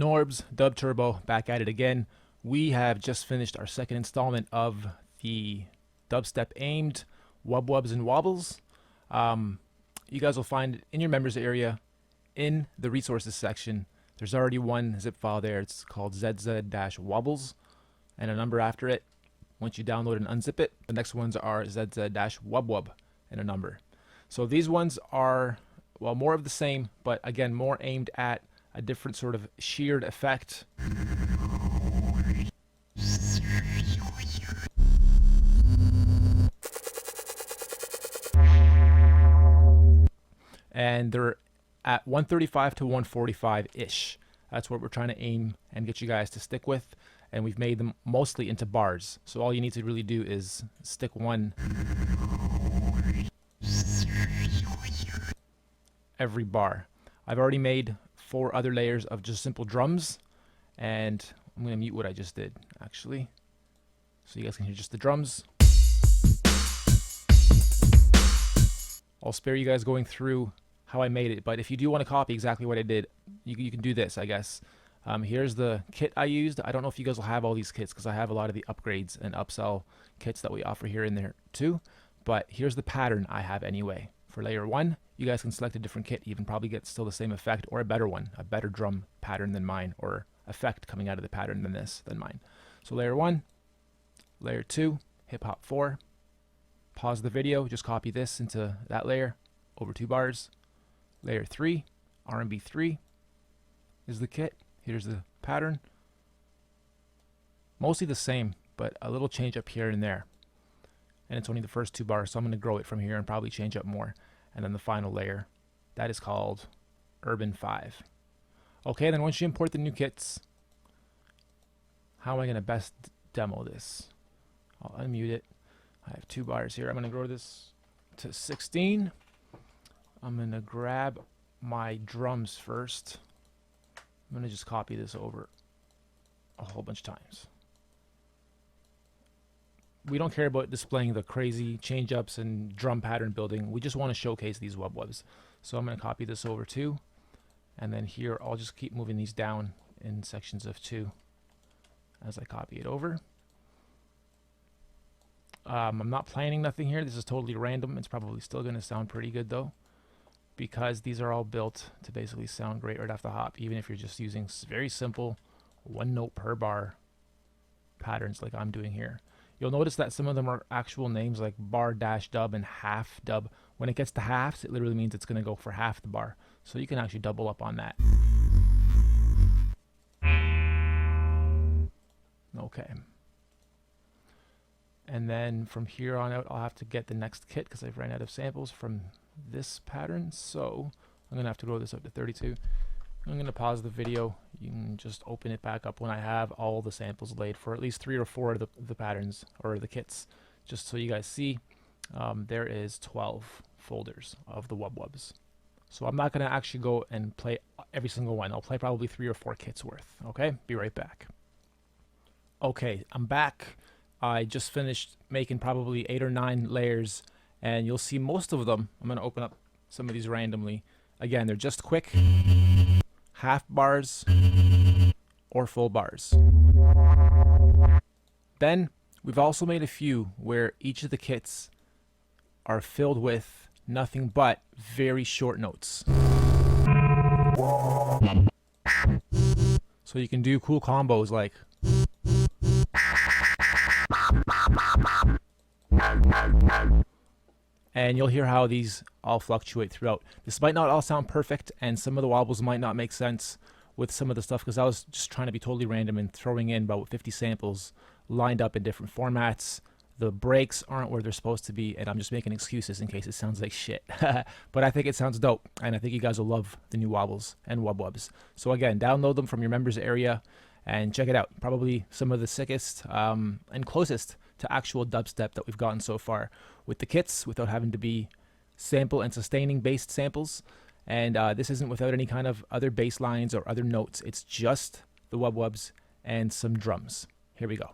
Norbs, DubTurbo, back at it again. We have just finished our second installment of the Dubstep aimed wubs and wobbles. You guys will find in your members area in the resources section, there's already one zip file there. It's called zz-wobbles and a number after it. Once you download and unzip it, the next ones are zz-wubwub and a number. So these ones are, well, more of the same, but again, more aimed at a different sort of sheared effect. And they're at 135 to 145-ish. That's what we're trying to aim and get you guys to stick with. And we've made them mostly into bars. So all you need to really do is stick one every bar. I've already made 4 other layers of just simple drums. And I'm going to mute what I just did, actually, so you guys can hear just the drums. I'll spare you guys going through how I made it, but if you do want to copy exactly what I did, you can do this, I guess. Here's the kit I used. I don't know if you guys will have all these kits because I have a lot of the upgrades and upsell kits that we offer here in there too, but here's the pattern I have anyway. For layer 1, you guys can select a different kit, even probably get still the same effect or a better one, a better drum pattern than mine, or effect coming out of the pattern than mine. So layer 1, layer 2, hip hop 4, pause the video, just copy this into that layer over 2 bars. Layer 3, R&B 3 is the kit. Here's the pattern. Mostly the same, but a little change up here and there. And it's only the first 2 bars, so I'm going to grow it from here and probably change up more. And then the final layer, that is called Urban 5. Okay, then once you import the new kits, how am I going to best demo this? I'll unmute it. I have 2 bars here. I'm going to grow this to 16. I'm going to grab my drums first. I'm going to just copy this over a whole bunch of times. We don't care about displaying the crazy change-ups and drum pattern building. We just want to showcase these wubs. So I'm going to copy this over 2. And then here, I'll just keep moving these down in sections of 2 as I copy it over. I'm not planning nothing here. This is totally random. It's probably still going to sound pretty good though, because these are all built to basically sound great right off the hop, even if you're just using very simple 1 note per bar patterns like I'm doing here. You'll notice that some of them are actual names like bar dash dub and half dub. When it gets to halves, it literally means it's going to go for half the bar. So you can actually double up on that. Okay. And then from here on out, I'll have to get the next kit because I've ran out of samples from this pattern. So I'm going to have to grow this up to 32. I'm going to pause the video. You can just open it back up when I have all the samples laid for at least 3 or 4 of the patterns or the kits, just so you guys see. There is 12 folders of the wubs. So I'm not going to actually go and play every single one. I'll play probably 3 or 4 kits worth. Okay, be right back. Okay, I'm back. I just finished making probably 8 or 9 layers, and you'll see most of them. I'm going to open up some of these randomly. Again, they're just quick half bars or full bars. Then we've also made a few where each of the kits are filled with nothing but very short notes. So you can do cool combos like and you'll hear how these all fluctuate throughout. This might not all sound perfect, and some of the wobbles might not make sense with some of the stuff, because I was just trying to be totally random and throwing in about 50 samples lined up in different formats. The breaks aren't where they're supposed to be, and I'm just making excuses in case it sounds like shit. But I think it sounds dope, and I think you guys will love the new wobbles and wubs. So again, download them from your members area and check it out. Probably some of the sickest and closest to actual dubstep that we've gotten so far with the kits, without having to be sample and sustaining based samples. And this isn't without any kind of other bass lines or other notes. It's just the wubs and some drums. Here we go.